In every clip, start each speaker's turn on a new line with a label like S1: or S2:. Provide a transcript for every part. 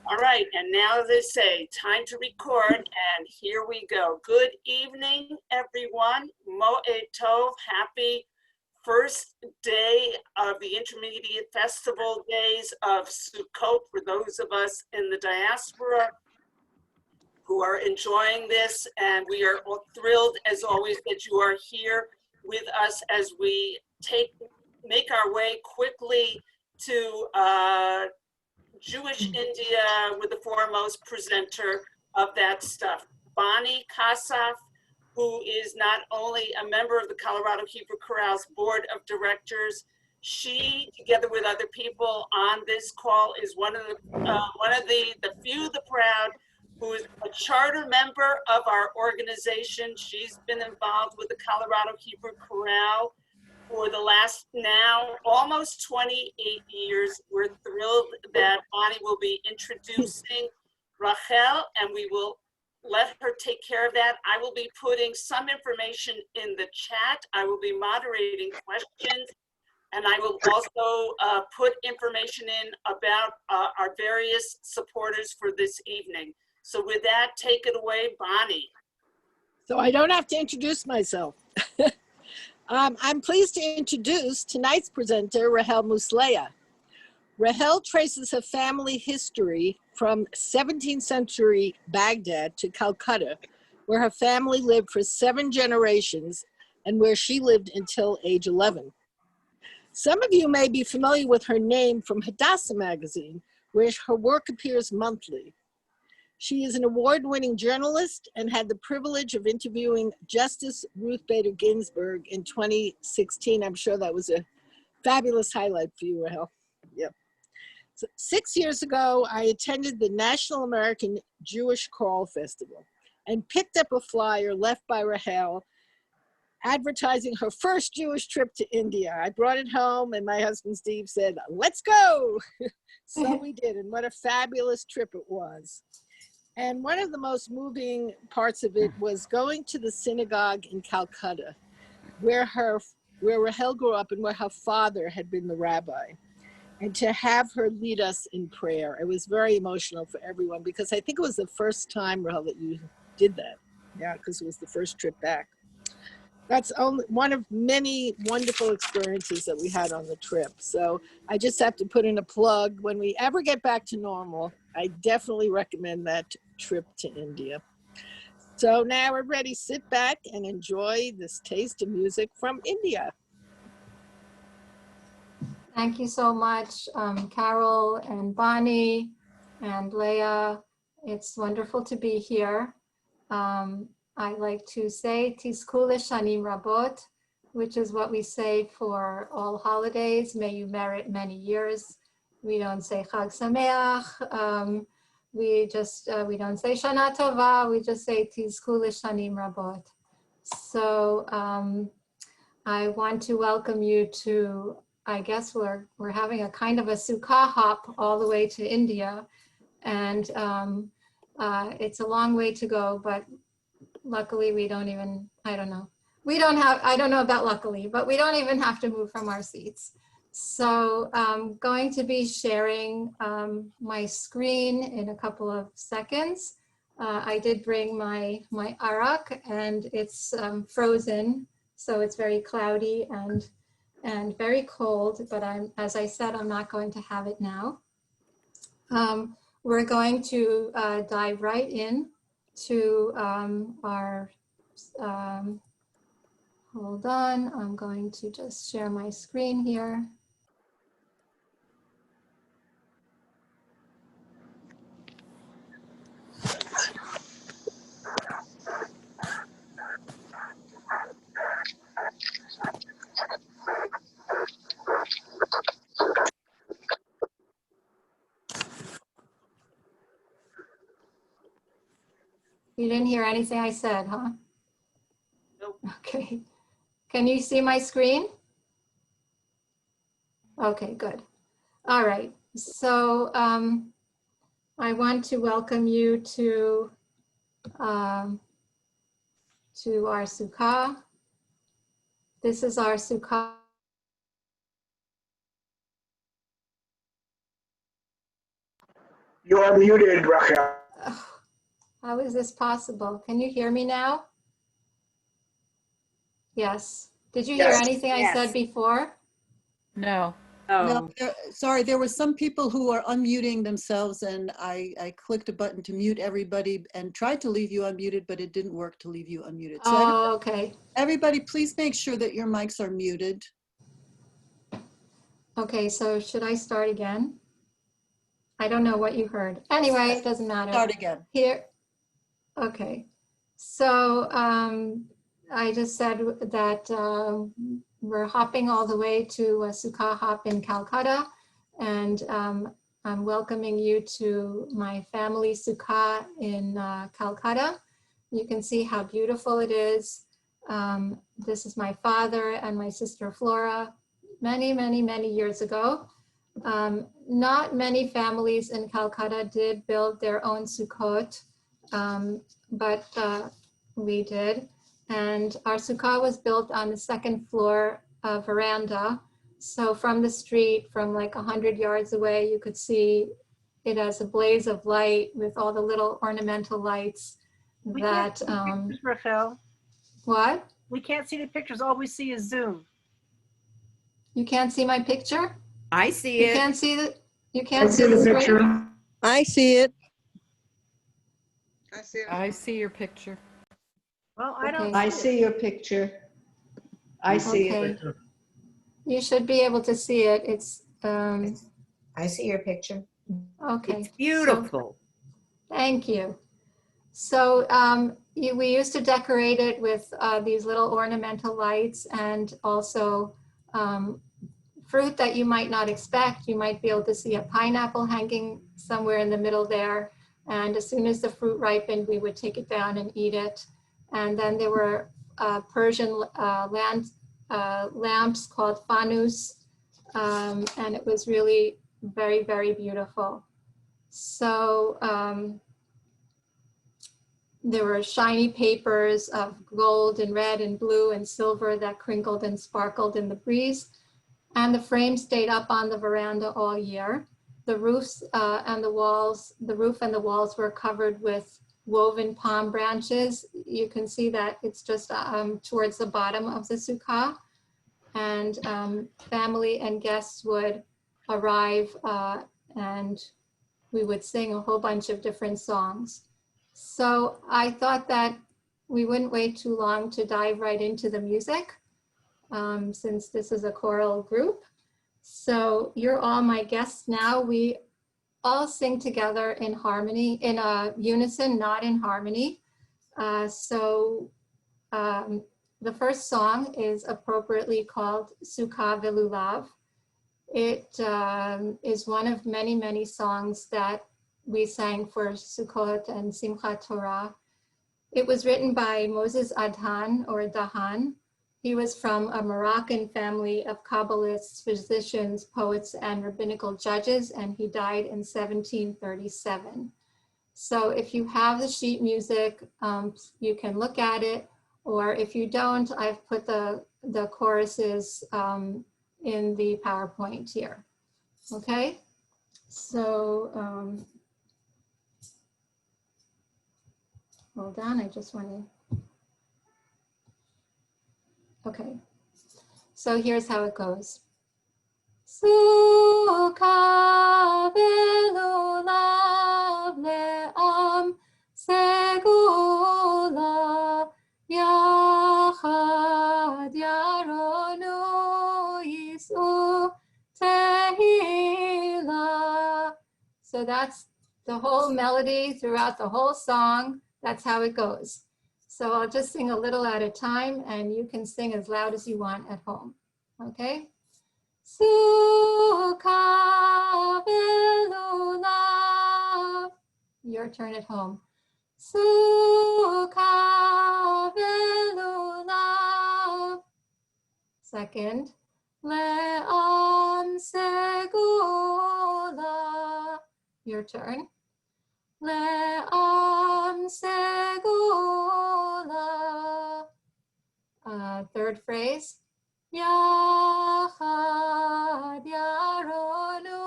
S1: All right, and now they say, time to record, and here we go. Good evening, everyone. Mo'ed Tov, happy first day of the Intermediate Festival days of Sukkot for those of us in the diaspora who are enjoying this, and we are all thrilled, as always, that you are here with us as we make our way quickly to Jewish India with the foremost presenter of that stuff, Bonnie Kasaf, who is not only a member of the Colorado Hebrew Chorale's board of directors. She, together with other people on this call, is one of the few, the proud, who is a charter member of our organization. She's been involved with the Colorado Hebrew Chorale for the last now almost 28 years. We're thrilled that Bonnie will be introducing Rahel, and we will let her take care of that. I will be putting some information in the chat. I will be moderating questions, and I will also put information in about our various supporters for this evening. So with that, take it away, Bonnie.
S2: So I don't have to introduce myself. I'm pleased to introduce tonight's presenter, Rahel Musleah. Rahel traces her family history from 17th century Baghdad to Calcutta, where her family lived for 7 generations and where she lived until age 11. Some of you may be familiar with her name from Hadassah magazine, where her work appears monthly. She is an award-winning journalist and had the privilege of interviewing Justice Ruth Bader Ginsburg in 2016. I'm sure that was a fabulous highlight for you, Rahel. Yep. So 6 years ago, I attended the National American Jewish Choral Festival and picked up a flyer left by Rahel advertising her first Jewish trip to India. I brought it home and my husband Steve said, let's go. So we did, and what a fabulous trip it was. And one of the most moving parts of it was going to the synagogue in Calcutta, where Rahel grew up and where her father had been the rabbi, and to have her lead us in prayer. It was very emotional for everyone because I think it was the first time, Rahel, that you did that. Yeah, because it was the first trip back. That's only one of many wonderful experiences that we had on the trip. So I just have to put in a plug. When we ever get back to normal, I definitely recommend that trip to India. So now we're ready. Sit back and enjoy this taste of music from India.
S3: Thank you so much, Carol and Bonnie and Leah. It's wonderful to be here. I like to say Tizku Shanim Rabot, which is what we say for all holidays. May you merit many years. We don't say Chag Sameach. We don't say Shana Tova. We just say Tizku Shanim Rabot. So I want to welcome you to, I guess we're having a kind of a Sukkah hop all the way to India, and it's a long way to go, but luckily we don't even, I don't know about luckily, but we don't even have to move from our seats. So I'm going to be sharing my screen in a couple of seconds. I did bring my arak, and it's frozen, so it's very cloudy and very cold, but as I said, I'm not going to have it now. We're going to dive right in to our, hold on, I'm going to just share my screen here. You didn't hear anything I said, huh?
S1: Nope.
S3: Okay. Can you see my screen? Okay, good. All right. So I want to welcome you to our Sukkah. This is our Sukkah.
S4: You are muted, Rahel.
S3: Ugh, how is this possible? Can you hear me now? Yes. Did you hear
S4: Yes.
S3: anything I said
S1: Yes.
S3: before?
S5: No.
S6: No, sorry, there were some people who are unmuting themselves, and I clicked a button to mute everybody and tried to leave you unmuted, but it didn't work to leave you unmuted. So
S3: Oh, okay.
S6: everybody, please make sure that your mics are muted.
S3: Okay, so should I start again? I don't know what you heard. Anyway, it doesn't matter.
S6: Start again.
S3: Here, okay. So I just said that we're hopping all the way to a Sukkah hop in Calcutta, and I'm welcoming you to my family Sukkah in Calcutta. You can see how beautiful it is. This is my father and my sister Flora, many, many, many years ago. Not many families in Calcutta did build their own Sukkot, but we did. And our sukkah was built on the second floor veranda. So from the street, from like 100 yards away, you could see it as a blaze of light with all the little ornamental lights that,
S7: Rahel,
S3: what?
S7: we can't see the pictures. All we see is Zoom.
S3: You can't see my picture?
S5: I see
S3: You
S5: it.
S3: can't see the, you
S4: I
S3: can't
S4: see
S3: see
S4: the
S3: the screen?
S4: picture.
S2: I see it.
S5: I see your picture.
S7: Well, I don't.
S3: Okay.
S8: I see your picture. I see it.
S3: Okay. You should be able to see it. It's,
S9: I see your picture.
S3: okay.
S5: It's beautiful.
S3: Thank you. So we used to decorate it with these little ornamental lights, and also fruit that you might not expect. You might be able to see a pineapple hanging somewhere in the middle there. And as soon as the fruit ripened, we would take it down and eat it. And then there were Persian lamps called fanus, and it was really very, very beautiful. So there were shiny papers of gold and red and blue and silver that crinkled and sparkled in the breeze. And the frame stayed up on the veranda all year. The roofs and the walls, the roof and the walls were covered with woven palm branches. You can see that it's just towards the bottom of the sukkah. And family and guests would arrive and we would sing a whole bunch of different songs. So I thought that we wouldn't wait too long to dive right into the music, since this is a choral group. So you're all my guests now. We all sing together in harmony, in a unison, not in harmony. The first song is appropriately called Tsuka Villus. It is one of many, many songs that we sang for Sukkot and Simchat Torah. It was written by Moses Adhan, or Dahan. He was from a Moroccan family of Kabbalists, physicians, poets, and rabbinical judges, and he died in 1737. So if you have the sheet music, you can look at it, or if you don't, I've put the choruses in the PowerPoint here. Okay, so hold on, I just want to. Okay, so here's how it goes. Tsuka Villus le'am segula yachad yaronu yisu tehila. So that's the whole melody throughout the whole song. That's how it goes. So I'll just sing a little at a time, and you can sing as loud as you want at home, okay? Tsuka Villus. Your turn at home. Tsuka Villus. Second. Le'am segula. Your turn. Le'am segula. Third phrase. Yachad yaronu.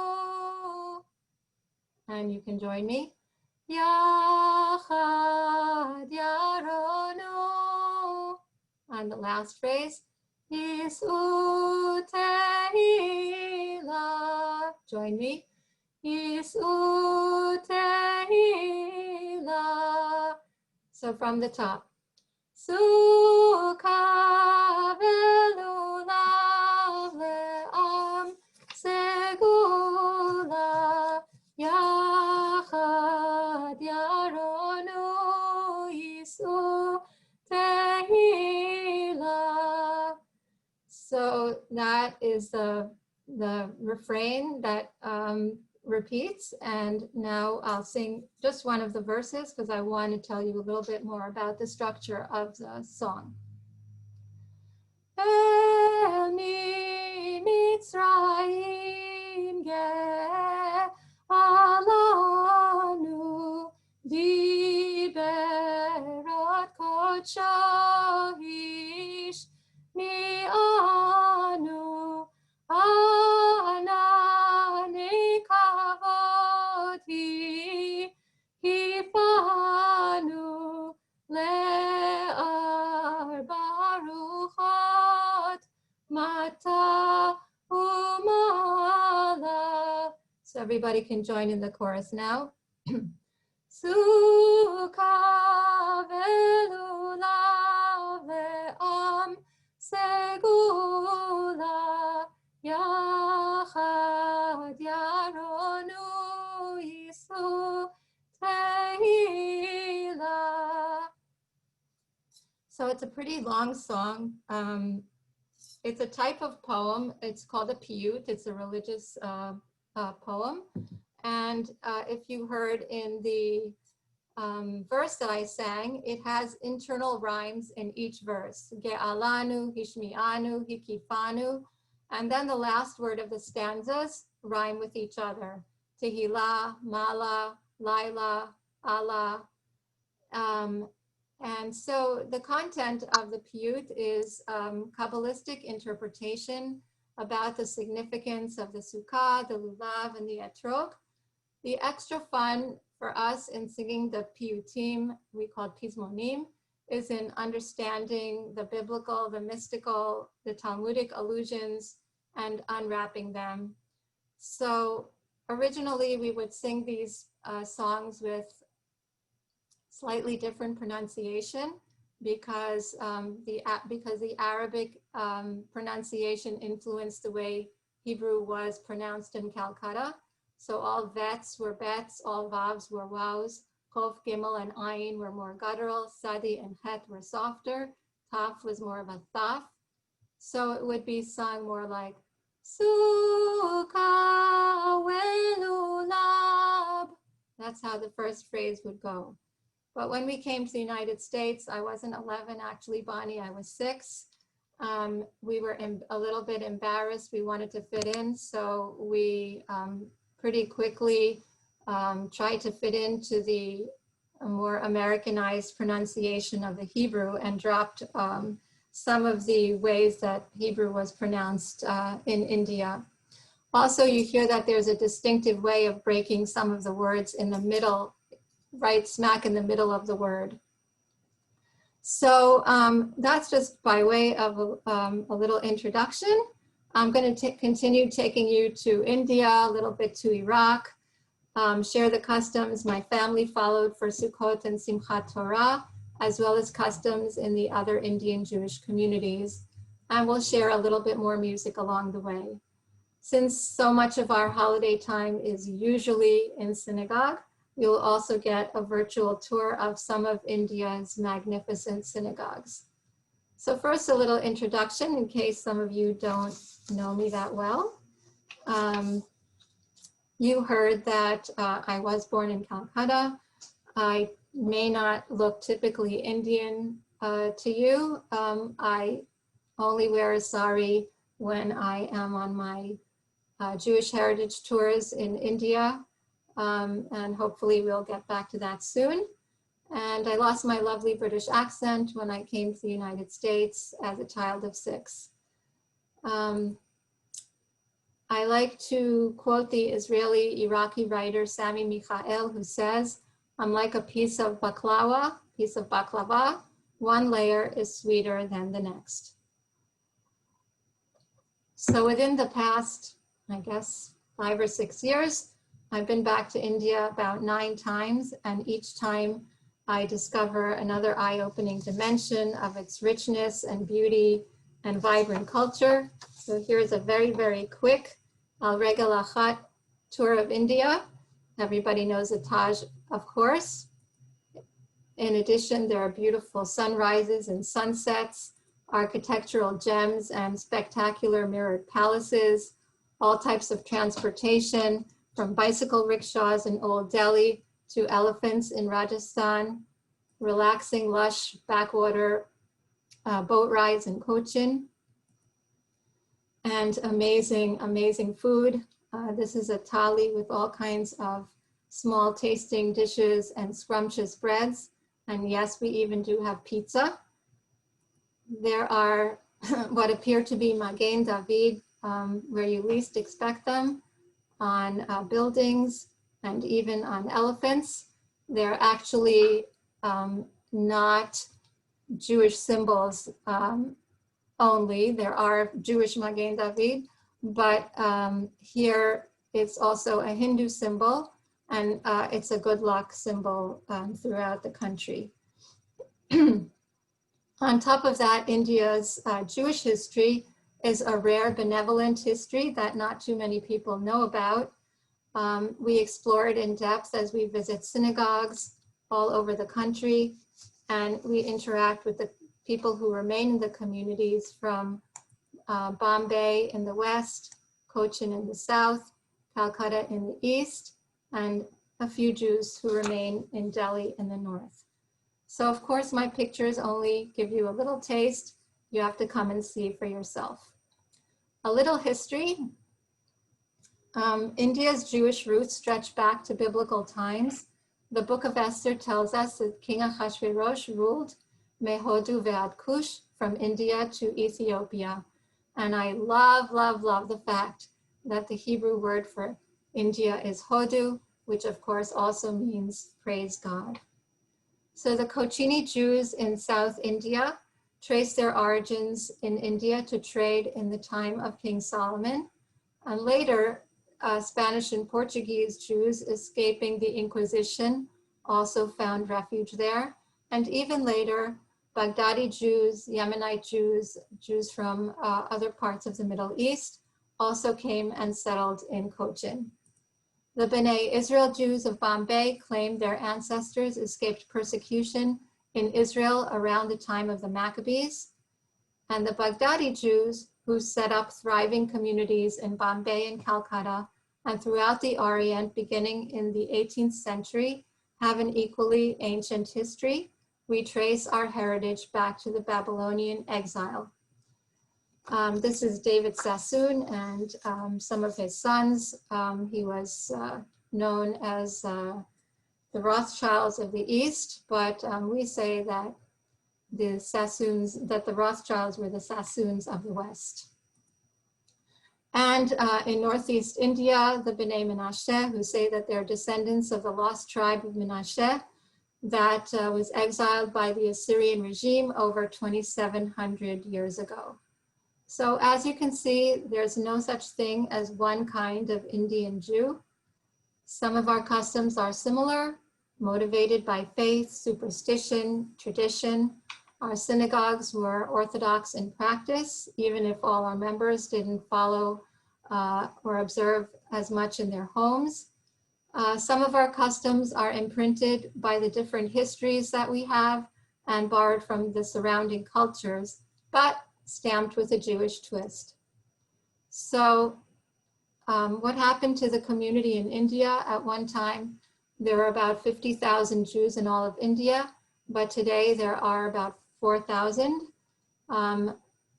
S3: and you can join me. Yachad yaronu. On the last phrase, Yisu tehila. Join me. Yisu tehila. So from the top. Tsuka Villus le'am segula yachad yaronu yisu tehila. So that is the refrain that repeats, and now I'll sing just one of the verses because I want to tell you a little bit more about the structure of the song. El Mitzrayim ge'alanu diberat kodsho ish mi'anu anani kavoti hifanu le'arba ruchot mata umala. So everybody can join in the chorus now. Tsuka Villus le'am segula yachad yaronu yisu tehila. So it's a pretty long song. It's a type of poem. It's called a piyut. It's a religious poem. And if you heard in the verse that I sang, it has internal rhymes in each verse. Ge'alanu, hishmi'anu, hikifanu. And then the last word of the stanzas rhyme with each other. Tehillah, Mala, Laila, Allah. And so the content of the piyut is Kabbalistic interpretation about the significance of the sukkah, the lulav, and the etrog. The extra fun for us in singing the piyutim, we call pizmonim, is in understanding the biblical, the mystical, the Talmudic allusions, and unwrapping them. So originally we would sing these songs with slightly different pronunciation because the Arabic pronunciation influenced the way Hebrew was pronounced in Calcutta. So all vets were bets, all vavs were wows, Chof, Gimel, and Ayin were more guttural, Sadi and Het were softer, Taf was more of a thaf. So it would be sung more like Tsuka Villus. That's how the first phrase would go. But when we came to the United States, I wasn't 11, actually, Bonnie, I was 6. We were a little bit embarrassed. We wanted to fit in, so we pretty quickly tried to fit into the more Americanized pronunciation of the Hebrew and dropped some of the ways that Hebrew was pronounced in India. Also, you hear that there's a distinctive way of breaking some of the words in the middle, right smack in the middle of the word. So that's just by way of a little introduction. I'm going to continue taking you to India, a little bit to Iraq, share the customs my family followed for Sukkot and Simchat Torah, as well as customs in the other Indian Jewish communities. And we'll share a little bit more music along the way. Since so much of our holiday time is usually in synagogue, you'll also get a virtual tour of some of India's magnificent synagogues. So first, a little introduction in case some of you don't know me that well. You heard that I was born in Calcutta. I may not look typically Indian to you. I only wear a sari when I am on my Jewish heritage tours in India. And hopefully we'll get back to that soon. And I lost my lovely British accent when I came to the United States as a child of 6. I like to quote the Israeli-Iraqi writer Sami Michael, who says, "I'm like a piece of baklava, one layer is sweeter than the next." So within the past, I guess, 5 or 6 years, I've been back to India about 9 times, and each time I discover another eye-opening dimension of its richness and beauty and vibrant culture. So here's a very, very quick Al-Regel Achat tour of India. Everybody knows the Taj, of course. In addition, there are beautiful sunrises and sunsets, architectural gems and spectacular mirrored palaces, all types of transportation, from bicycle rickshaws in Old Delhi to elephants in Rajasthan, relaxing, lush backwater boat rides in Cochin, and amazing, amazing food. This is a thali with all kinds of small tasting dishes and scrumptious breads. And yes, we even do have pizza. There are what appear to be Magen David, where you least expect them, on buildings and even on elephants. They're actually not Jewish symbols only. There are Jewish Magen David, but here it's also a Hindu symbol, and it's a good luck symbol throughout the country. On top of that, India's Jewish history is a rare benevolent history that not too many people know about. We explore it in depth as we visit synagogues all over the country, and we interact with the people who remain in the communities from Bombay in the west, Cochin in the south, Calcutta in the east, and a few Jews who remain in Delhi in the north. So of course, my pictures only give you a little taste. You have to come and see for yourself. A little history. India's Jewish roots stretch back to biblical times. The Book of Esther tells us that King Ahasuerus ruled Mehodu ve'ad Kush, from India to Ethiopia. And I love, love, love the fact that the Hebrew word for India is Hodu, which of course also means praise God. So the Cochini Jews in South India trace their origins in India to trade in the time of King Solomon. And later, Spanish and Portuguese Jews escaping the Inquisition also found refuge there. And even later, Baghdadi Jews, Yemenite Jews, Jews from other parts of the Middle East also came and settled in Cochin. The Binet Israel Jews of Bombay claimed their ancestors escaped persecution in Israel around the time of the Maccabees. And the Baghdadi Jews, who set up thriving communities in Bombay and Calcutta and throughout the Orient beginning in the 18th century, have an equally ancient history. We trace our heritage back to the Babylonian exile. This is David Sassoon and some of his sons. He was known as the Rothschilds of the East, but we say that the Rothschilds were the Sassoons of the West. And in Northeast India, the Bnei Menashe, who say that they're descendants of the lost tribe of Menashe that was exiled by the Assyrian regime over 2,700 years ago. So as you can see, there's no such thing as one kind of Indian Jew. Some of our customs are similar, motivated by faith, superstition, tradition. Our synagogues were Orthodox in practice, even if all our members didn't follow or observe as much in their homes. Some of our customs are imprinted by the different histories that we have and borrowed from the surrounding cultures, but stamped with a Jewish twist. So what happened to the community in India at one time? There were about 50,000 Jews in all of India, but today there are about 4,000.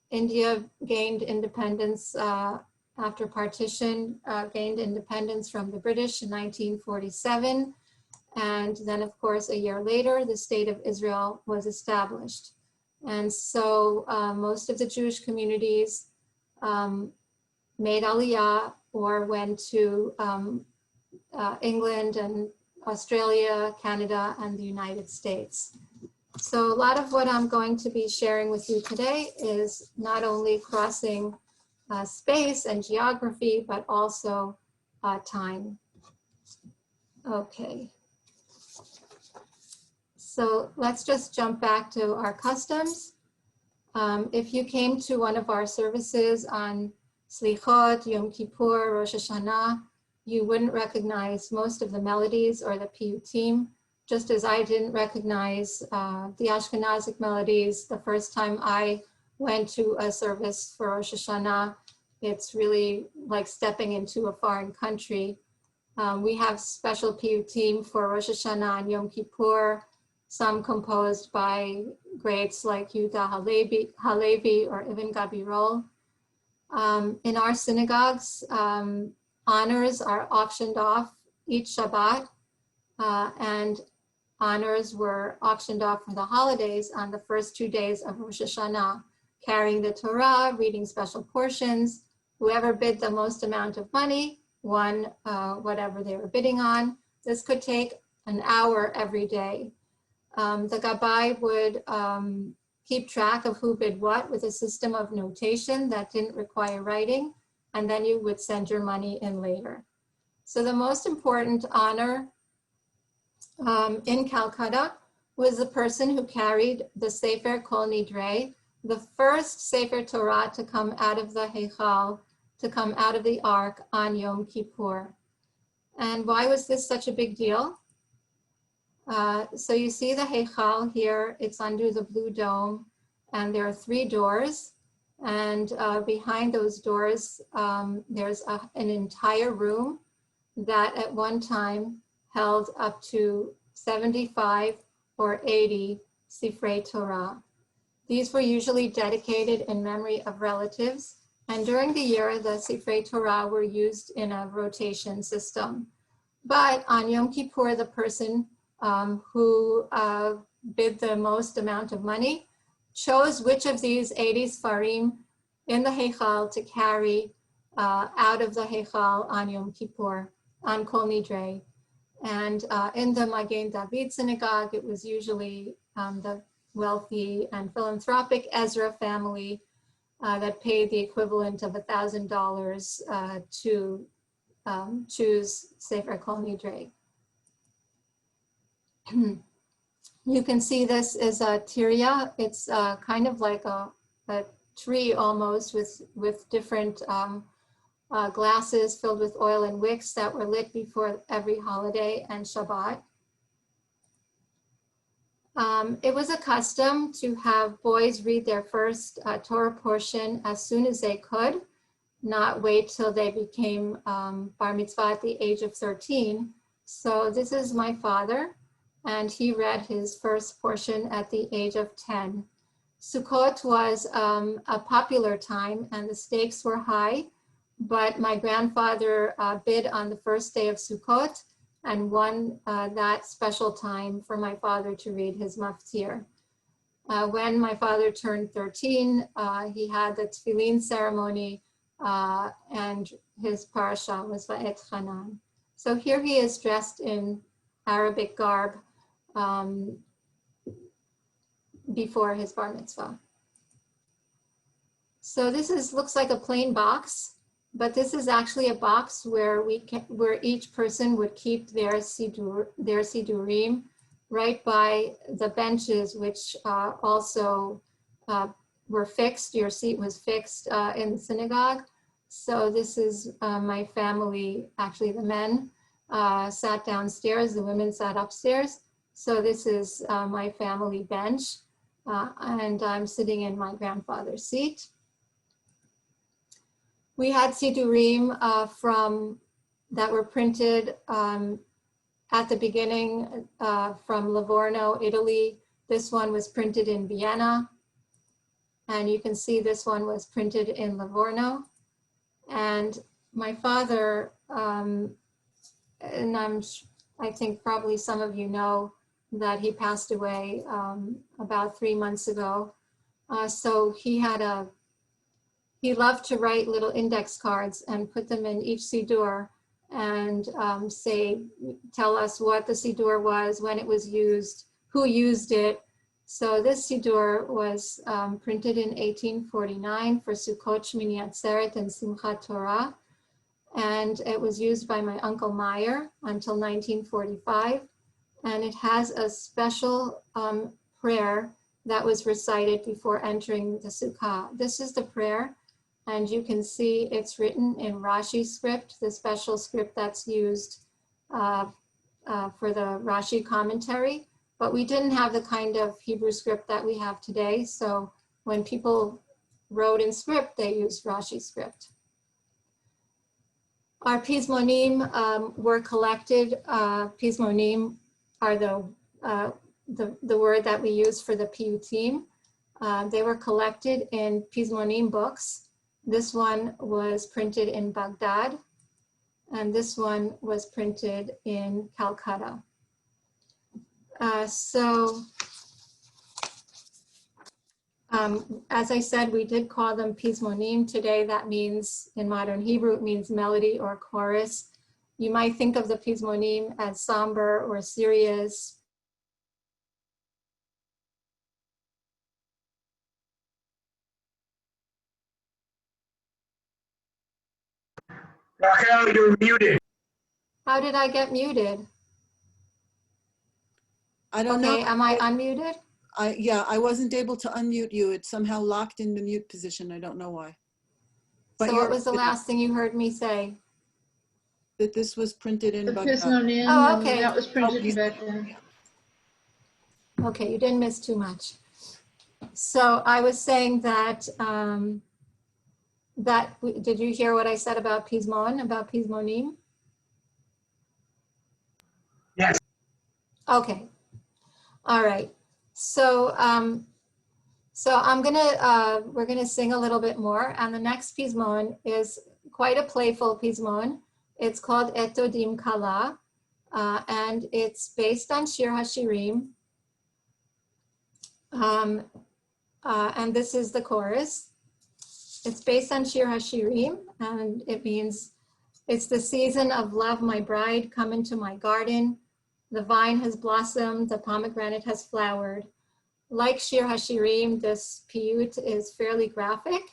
S3: India gained independence after partition, gained independence from the British in 1947. And then of course, a year later, the state of Israel was established. And so most of the Jewish communities made Aliyah or went to England and Australia, Canada, and the United States. So a lot of what I'm going to be sharing with you today is not only crossing space and geography, but also time. Okay. So let's just jump back to our customs. If you came to one of our services on Slichot, Yom Kippur, Rosh Hashanah, you wouldn't recognize most of the melodies or the piyutim, just as I didn't recognize the Ashkenazic melodies the first time I went to a service for Rosh Hashanah. It's really like stepping into a foreign country. We have special piyutim for Rosh Hashanah and Yom Kippur, some composed by greats like Yehuda Halevi or Ibn Gabirol. In our synagogues, honors are auctioned off each Shabbat, and honors were auctioned off for the holidays on the first 2 days of Rosh Hashanah, carrying the Torah, reading special portions. Whoever bid the most amount of money won whatever they were bidding on. This could take an hour every day. The Gabbai would keep track of who bid what with a system of notation that didn't require writing, and then you would send your money in later. So the most important honor in Calcutta was the person who carried the Sefer Kol Nidrei, the first Sefer Torah to come out of the Heichal, to come out of the Ark on Yom Kippur. And why was this such a big deal? So you see the Heichal here, it's under the blue dome, and there are 3 doors. And behind those doors, there's an entire room that at one time held up to 75 or 80 Sifrei Torah. These were usually dedicated in memory of relatives. And during the year, the Sifrei Torah were used in a rotation system. But on Yom Kippur, the person who bid the most amount of money chose which of these 80 Sfarim in the Heichal to carry out of the Heichal on Yom Kippur, on Kol Nidrei. And in the Magen David Synagogue, it was usually the wealthy and philanthropic Ezra family that paid the equivalent of $1,000 to choose Sefer Kol Nidrei. You can see this is a tiria. It's kind of like a tree almost with different glasses filled with oil and wicks that were lit before every holiday and Shabbat. It was a custom to have boys read their first Torah portion as soon as they could, not wait till they became bar mitzvah at the age of 13. So this is my father, and he read his first portion at the age of 10. Sukkot was a popular time and the stakes were high, but my grandfather bid on the first day of Sukkot and won that special time for my father to read his maftir. When my father turned 13, he had the tefillin ceremony and his parasha was Va'et Hanan. So here he is dressed in Arabic garb before his bar mitzvah. So this looks like a plain box, but this is actually a box where where each person would keep their sidurim right by the benches, which also were fixed. Your seat was fixed in the synagogue. So this is my family, actually the men sat downstairs, the women sat upstairs. So this is my family bench, and I'm sitting in my grandfather's seat. We had sidurim that were printed at the beginning from Livorno, Italy. This one was printed in Vienna, and you can see this one was printed in Livorno. And my father, and I think probably some of you know that he passed away about 3 months ago. So he had he loved to write little index cards and put them in each siddur and tell us what the siddur was, when it was used, who used it. So this siddur was printed in 1849 for Sukkot, Shmini Atzeret, and Simchat Torah. And it was used by my Uncle Meyer until 1945. And it has a special prayer that was recited before entering the Sukkah. This is the prayer, and you can see it's written in Rashi script, the special script that's used for the Rashi commentary. But we didn't have the kind of Hebrew script that we have today. So when people wrote in script, they used Rashi script. Our Pizmonim were collected. Pizmonim are the word that we use for the piyutim. They were collected in Pizmonim books. This one was printed in Baghdad, and this one was printed in Calcutta. As I said, we did call them Pizmonim today. That means, in modern Hebrew, it means melody or chorus. You might think of the Pizmonim as somber or serious.
S4: Rahel, you're muted.
S3: How did I get muted?
S6: I don't
S3: Okay,
S6: know.
S3: am I unmuted?
S6: Yeah, I wasn't able to unmute you. It's somehow locked in the mute position. I don't know why. But
S3: So what was the last thing you heard me say?
S6: That this was printed in
S8: The
S6: Baghdad.
S8: Pizmonim,
S3: Oh,
S8: and
S3: okay.
S8: that was printed in Baghdad.
S3: Okay, you didn't miss too much. So I was saying that, did you hear what I said about Pizmon, about Pizmonim?
S4: Yes.
S3: Okay, all right. So, we're gonna sing a little bit more, and the next Pizmon is quite a playful Pizmon. It's called Etodim Kala, and it's based on Shir HaShirim. And this is the chorus. It's based on Shir HaShirim, and it means, it's the season of love, my bride, come into my garden. The vine has blossomed, the pomegranate has flowered. Like Shir HaShirim, this piyut is fairly graphic.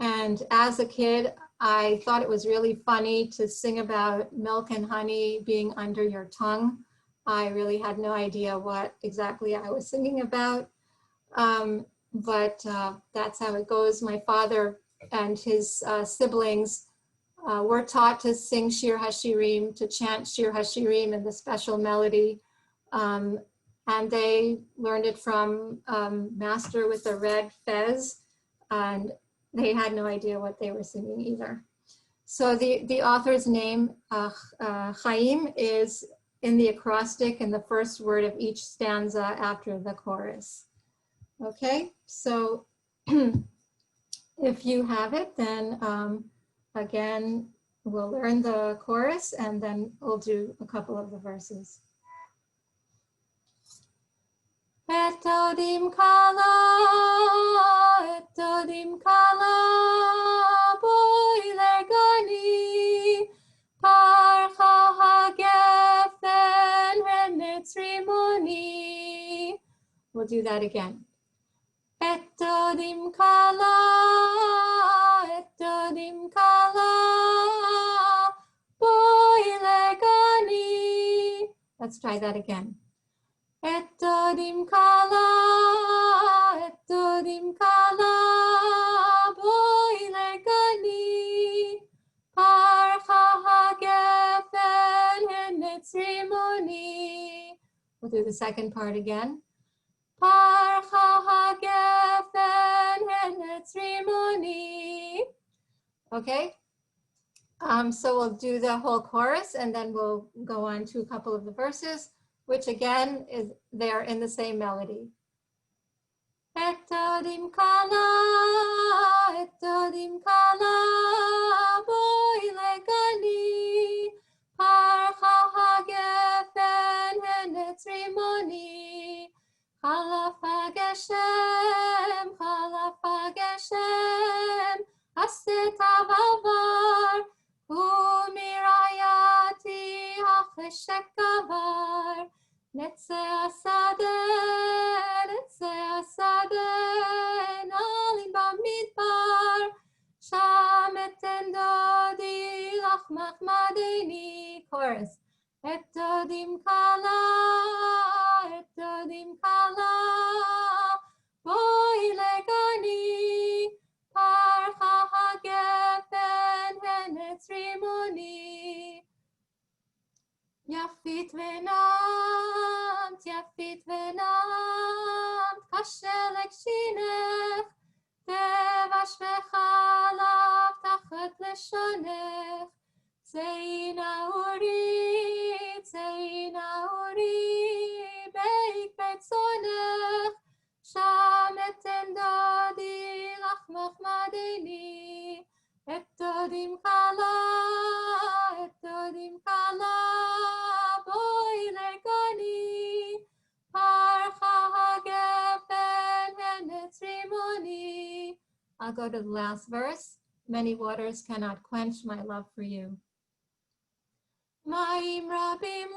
S3: And as a kid, I thought it was really funny to sing about milk and honey being under your tongue. I really had no idea what exactly I was singing about. But that's how it goes. My father and his siblings were taught to sing Shir HaShirim, to chant Shir HaShirim in the special melody. And they learned it from Master with the red fez, and they had no idea what they were singing either. So the author's name, Chaim, is in the acrostic in the first word of each stanza after the chorus. Okay, so if you have it, then again, we'll learn the chorus and then we'll do a couple of the verses. Etodim kala, boi legani, parcha hagefen renetzrimoni. We'll do that again. Etodim kala, boi legani. Let's try that again. Etodim kala, boi legani, parcha hagefen renetzrimoni. We'll do the second part again. Parcha hagefen renetzrimoni. Okay, so we'll do the whole chorus and then we'll go on to a couple of the verses, which again is there in the same melody. Etodim kala, boi legani, parcha hagefen renetzrimoni. Chalaf hageshem, עשית בעבר, ומרעייתי החשק גבר. נצא השדה, נעלים במדבר, שם אתן דודי לך מחמדני. Chorus. את דודים קלה, בואי לגני, פרחה הגפן הנץ רימוני. יפית ונעמת, כשלג שינך, דבש וחלב תחת לשונך. צאי נאורי, ביק בצונך, שם אתן דודי לך מחמדני. את דודים קלה, בואי לגני, פרחה הגפן הנץ רימוני. I'll go to the last verse. Many waters cannot quench my love for you. מים רבים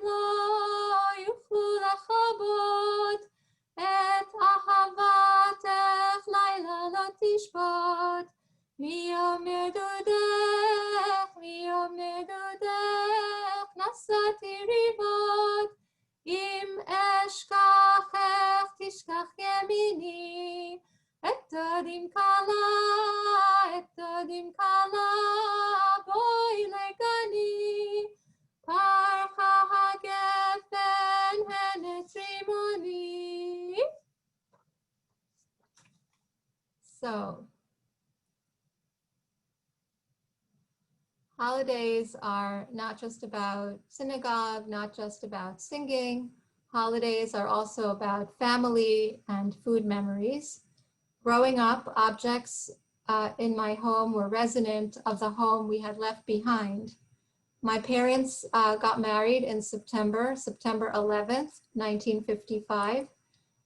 S3: לא יוכלו לכבות את אהבתך, לילה לא תשבות. מיום נדודך נסעתי ריבות, אם אשכחך תשכח ימיני. את דודים קלה, בואי לגני, פרחה הגפן הנץ רימוני. So, holidays are not just about synagogue, not just about singing. Holidays are also about family and food memories. Growing up, objects in my home were resonant of the home we had left behind. My parents got married in September 11th, 1955,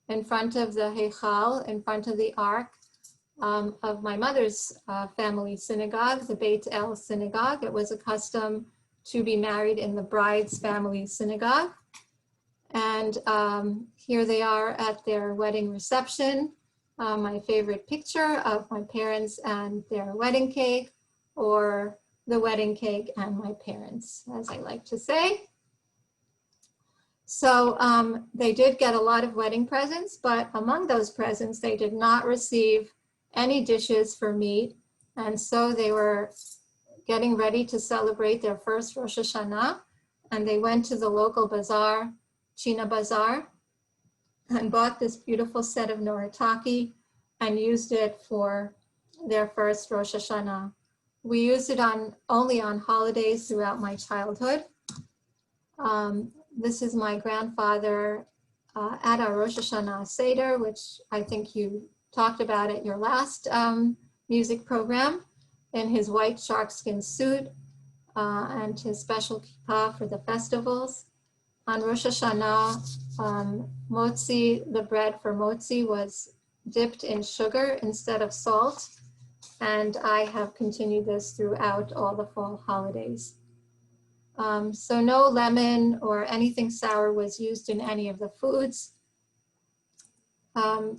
S3: in front of the Heichal, in front of the Ark of my mother's family synagogue, the Beit El Synagogue. It was a custom to be married in the bride's family synagogue. And here they are at their wedding reception. My favorite picture of my parents and their wedding cake, or the wedding cake and my parents, as I like to say. So they did get a lot of wedding presents, but among those presents, they did not receive any dishes for meat. And so they were getting ready to celebrate their first Rosh Hashanah. And they went to the local bazaar, China Bazaar, and bought this beautiful set of noritaki and used it for their first Rosh Hashanah. We used it only on holidays throughout my childhood. This is my grandfather at our Rosh Hashanah Seder, which I think you talked about at your last music program, in his white sharkskin suit and his special kippah for the festivals. On Rosh Hashanah, motzi, the bread for motzi, was dipped in sugar instead of salt. And I have continued this throughout all the fall holidays. So no lemon or anything sour was used in any of the foods.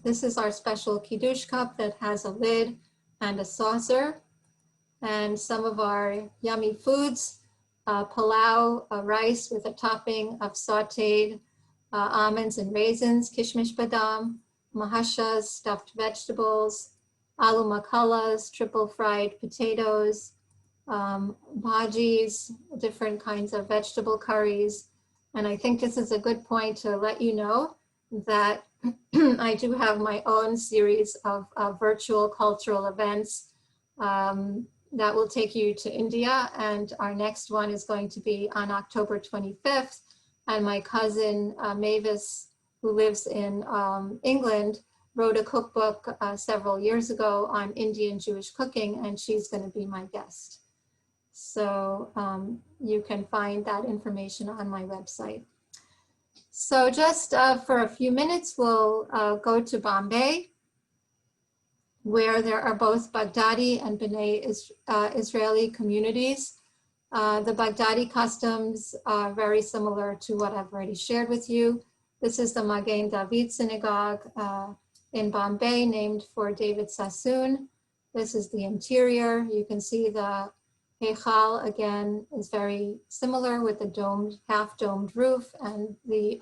S3: This is our special Kiddush cup that has a lid and a saucer. And some of our yummy foods, palau, rice with a topping of sauteed almonds and raisins, kishmish badam, mahashas, stuffed vegetables, aloo makalas, triple fried potatoes, bhajis, different kinds of vegetable curries. And I think this is a good point to let you know that I do have my own series of virtual cultural events that will take you to India. And our next one is going to be on October 25th. And my cousin Mavis, who lives in England, wrote a cookbook several years ago on Indian Jewish cooking, and she's going to be my guest. So you can find that information on my website. So just for a few minutes, we'll go to Bombay. where there are both Baghdadi and Binet Israeli communities. The Baghdadi customs are very similar to what I've already shared with you. This is the Magen David Synagogue in Bombay, named for David Sassoon. This is the interior. You can see the Heichal again is very similar with the domed, half-domed roof, and the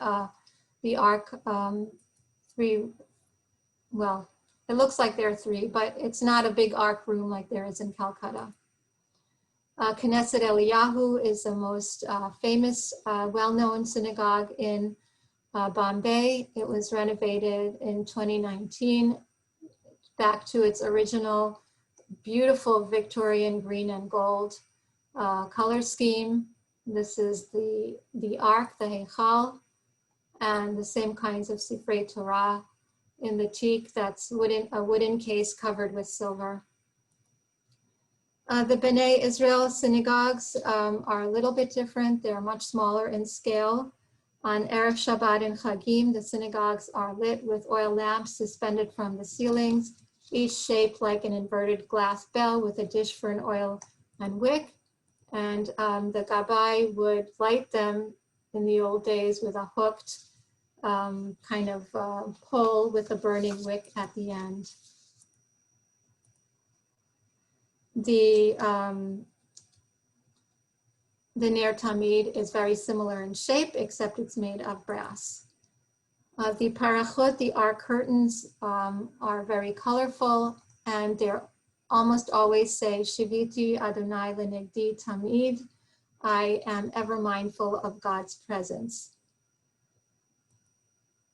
S3: ark well, it looks like there are three, but it's not a big ark room like there is in Calcutta. Knesset Eliyahu is the most famous, well-known synagogue in Bombay. It was renovated in 2019 back to its original beautiful Victorian green and gold color scheme. This is the ark, the Heichal, and the same kinds of Sifrei Torah in the teak. That's a wooden case covered with silver. The Bnei Israel synagogues are a little bit different. They're much smaller in scale. On Erev Shabbat and Chagim, the synagogues are lit with oil lamps suspended from the ceilings, each shaped like an inverted glass bell with a dish for an oil and wick. And the Gabbai would light them in the old days with a hooked kind of pole with a burning wick at the end. The Ner Tamid is very similar in shape, except it's made of brass. The parachot, the ark curtains, are very colorful, and they're almost always say, Shiviti Adonai Lenegdi Tamid, I am ever mindful of God's presence.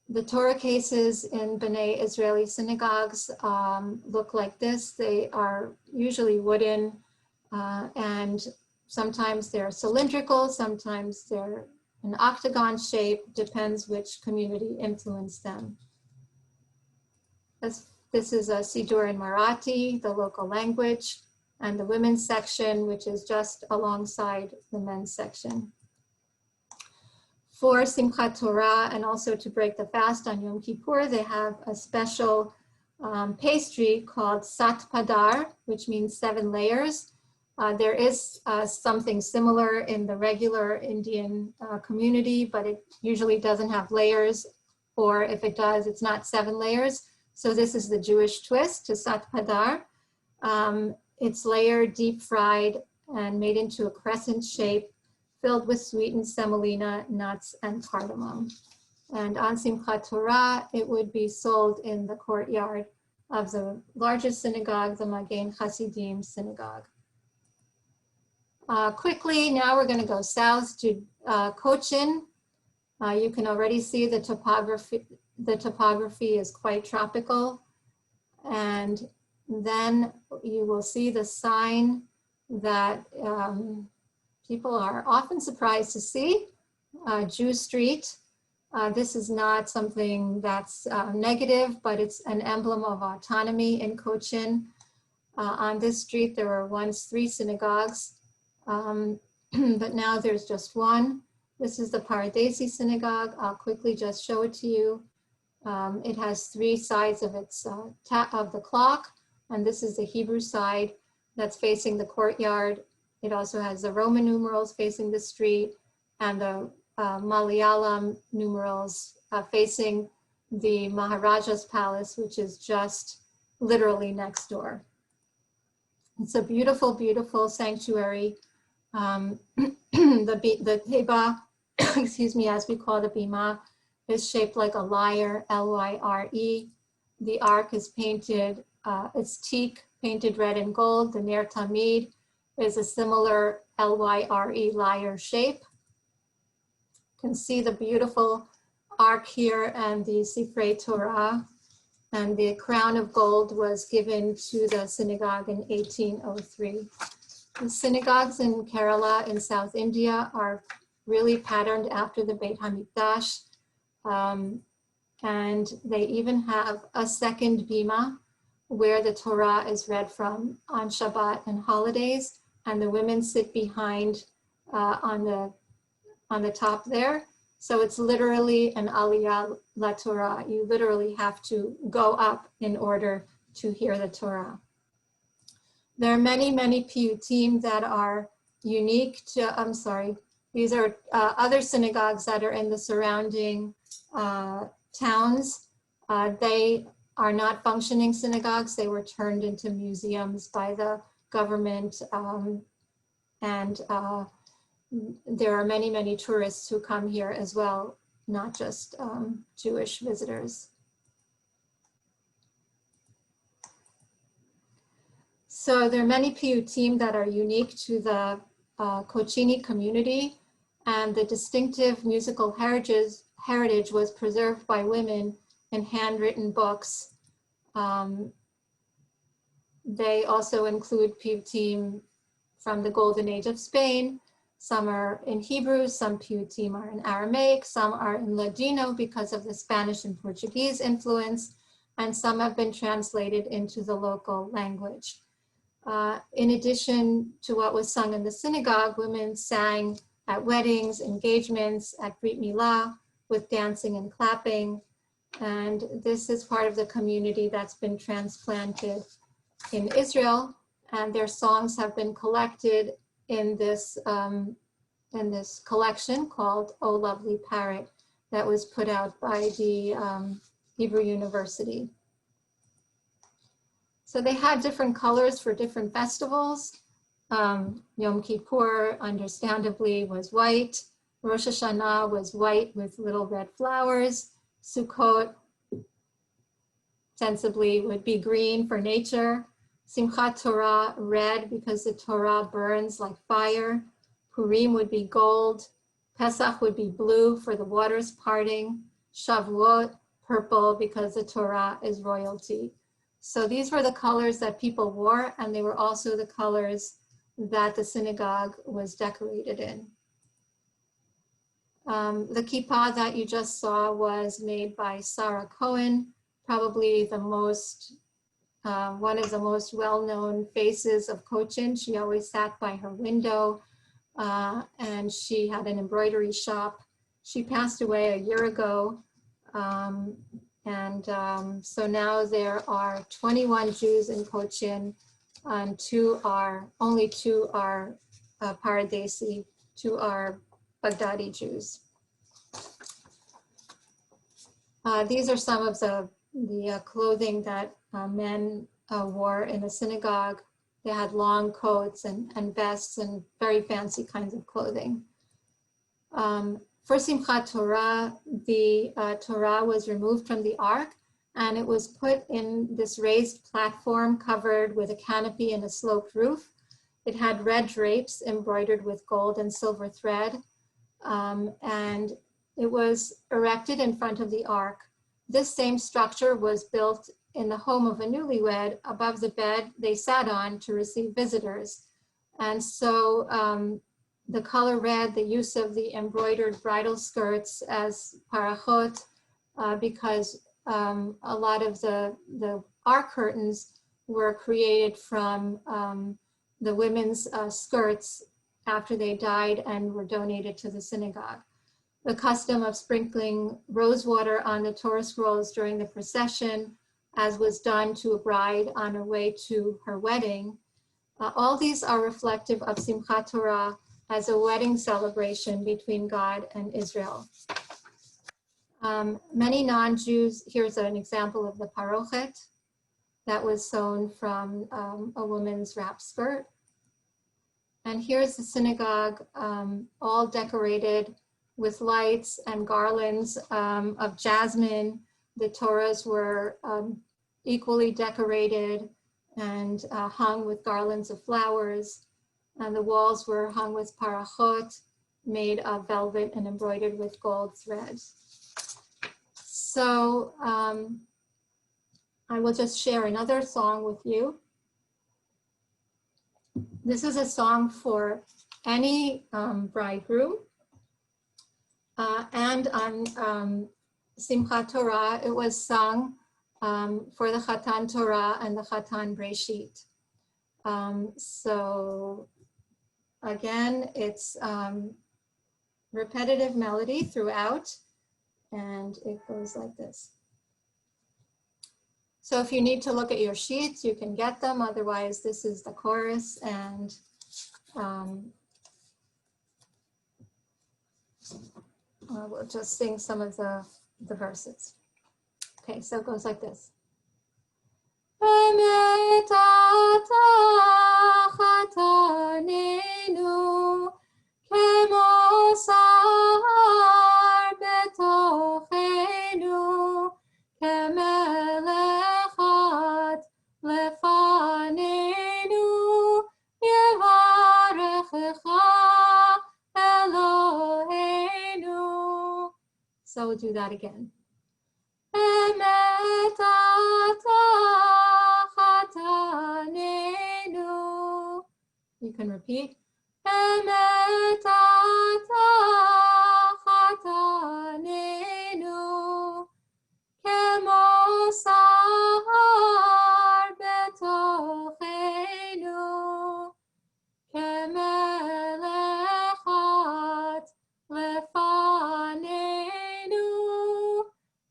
S3: The Torah cases in Bnei Israeli synagogues look like this. They are usually wooden, and sometimes they're cylindrical, sometimes they're an octagon shape, depends which community influenced them. This is a Siddur in Marathi, the local language, and the women's section, which is just alongside the men's section. For Simchat Torah, and also to break the fast on Yom Kippur, they have a special pastry called Sat Padar, which means 7 layers. There is something similar in the regular Indian community, but it usually doesn't have layers, or if it does, it's not 7 layers. So this is the Jewish twist to Sat Padar. It's layered, deep fried, and made into a crescent shape, filled with sweetened semolina, nuts, and cardamom. And on Simchat Torah, it would be sold in the courtyard of the largest synagogue, the Magen Hasidim Synagogue. Quickly, now we're going to go south to Cochin. You can already see the topography. The topography is quite tropical. And then you will see the sign that people are often surprised to see, Jew Street. This is not something that's negative, but it's an emblem of autonomy in Cochin. On this street, there were once 3 synagogues, but now there's just one. This is the Paradise Synagogue. I'll quickly just show it to you. It has 3 sides of its of the clock, and this is the Hebrew side that's facing the courtyard. It also has the Roman numerals facing the street, and the Malayalam numerals facing the Maharaja's palace, which is just literally next door. It's a beautiful, beautiful sanctuary. The Heba, excuse me, as we call the Bima, is shaped like a lyre, L-Y-R-E. The ark is painted, it's teak, painted red and gold. The Ner Tamid is a similar L-Y-R-E lyre shape. You can see the beautiful ark here and the Sifrei Torah. And the crown of gold was given to the synagogue in 1803. The synagogues in Kerala in South India are really patterned after the Beit HaMikdash. And they even have a second bima where the Torah is read from on Shabbat and holidays, and the women sit behind on the top there. So it's literally an aliyah la Torah. You literally have to go up in order to hear the Torah. There are many, many piyutim that are unique to, I'm sorry, these are other synagogues that are in the surrounding towns. They are not functioning synagogues. They were turned into museums by the government. And there are many, many tourists who come here as well, not just Jewish visitors. So there are many piyutim that are unique to the Kochini community, and the distinctive musical heritage was preserved by women in handwritten books. They also include piyutim from the Golden Age of Spain. Some are in Hebrew, some piyutim are in Aramaic, some are in Ladino because of the Spanish and Portuguese influence, and some have been translated into the local language. In addition to what was sung in the synagogue, women sang at weddings, engagements, at Brit Milah, with dancing and clapping. And this is part of the community that's been transplanted in Israel, and their songs have been collected in this collection called O Lovely Parrot that was put out by the Hebrew University. So they had different colors for different festivals. Yom Kippur, understandably, was white. Rosh Hashanah was white with little red flowers. Sukkot, sensibly, would be green for nature. Simchat Torah, red because the Torah burns like fire. Purim would be gold. Pesach would be blue for the waters parting. Shavuot, purple because the Torah is royalty. So these were the colors that people wore, and they were also the colors that the synagogue was decorated in. The kippah that you just saw was made by Sarah Cohen, probably the most, one of the most well-known faces of Cochin. She always sat by her window, and she had an embroidery shop. She passed away a year ago. So now there are 21 Jews in Cochin, and only two are Paradesi, 2 are Baghdadi Jews. These are some of the clothing that men wore in the synagogue. They had long coats and vests and very fancy kinds of clothing. For Simchat Torah, the Torah was removed from the ark, and it was put in this raised platform covered with a canopy and a sloped roof. It had red drapes embroidered with gold and silver thread, and it was erected in front of the ark. This same structure was built in the home of a newlywed above the bed they sat on to receive visitors. And so the color red, the use of the embroidered bridal skirts as parachot, because a lot of the ark curtains were created from the women's skirts after they died and were donated to the synagogue. The custom of sprinkling rose water on the Torah scrolls during the procession, as was done to a bride on her way to her wedding. All these are reflective of Simchat Torah as a wedding celebration between God and Israel. Many non-Jews, here's an example of the parochet that was sewn from a woman's wrap skirt. And here's the synagogue, all decorated with lights and garlands of jasmine. The Torahs were equally decorated and hung with garlands of flowers. And the walls were hung with parachot made of velvet and embroidered with gold threads. So I will just share another song with you. This is a song for any bridegroom. And on Simchat Torah, it was sung for the Chatan Torah and the Chatan Breshit. So again, it's repetitive melody throughout, and it goes like this. So if you need to look at your sheets, you can get them. Otherwise, this is the chorus, and we'll just sing some of the verses. Okay, so it goes like this. Emet ata chatanenu kemo sahar betochenu kemelechat lefanenu yevarechecha Eloheinu. So we'll do that again. Emet ata chatanenu. You can repeat. Emet ata chatanenu kemo sahar betochenu kemelechat lefanenu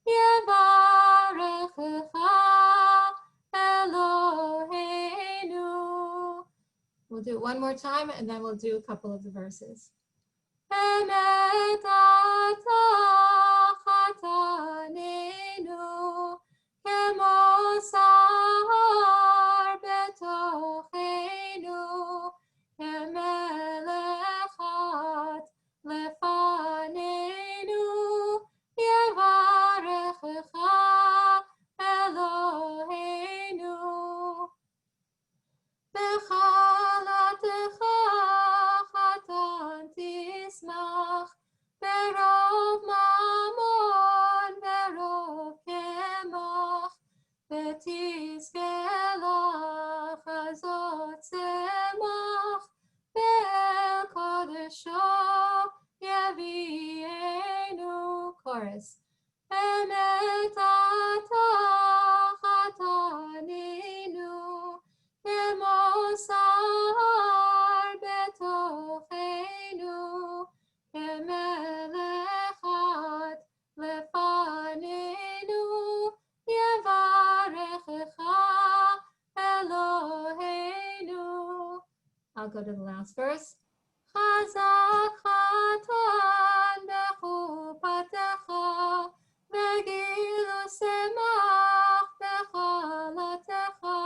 S3: yevarechecha Eloheinu. We'll do it one more time, and then we'll do a couple of the verses. Emet ata chatanenu kemo sahar betochenu kemelechat lefanenu yevarechecha Eloheinu. Bechalatecha chatan tismach berov mamon berov kemach betizkelach azot tzemach be'el kodesho yevienu. Chorus. Emet ata chatanenu kemo sahar betochenu kemelechat lefanenu yevarechecha Eloheinu. I'll go to the last verse. Chazak chatan bechupatecha vegilu semach bechalatecha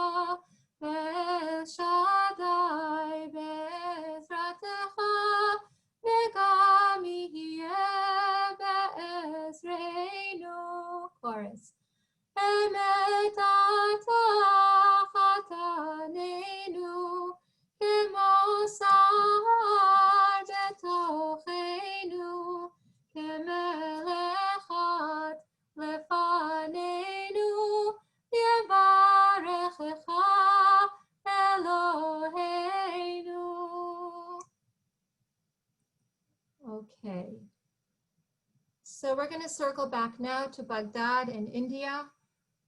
S3: ve'el shaddai be'ezratecha ve'gam yihye be'ezreinu. Chorus. Emet ata chatanenu kemo sahar betochenu kemelechat lefanenu yevarechecha Eloheinu. Okay. So we're going to circle back now to Baghdad in India.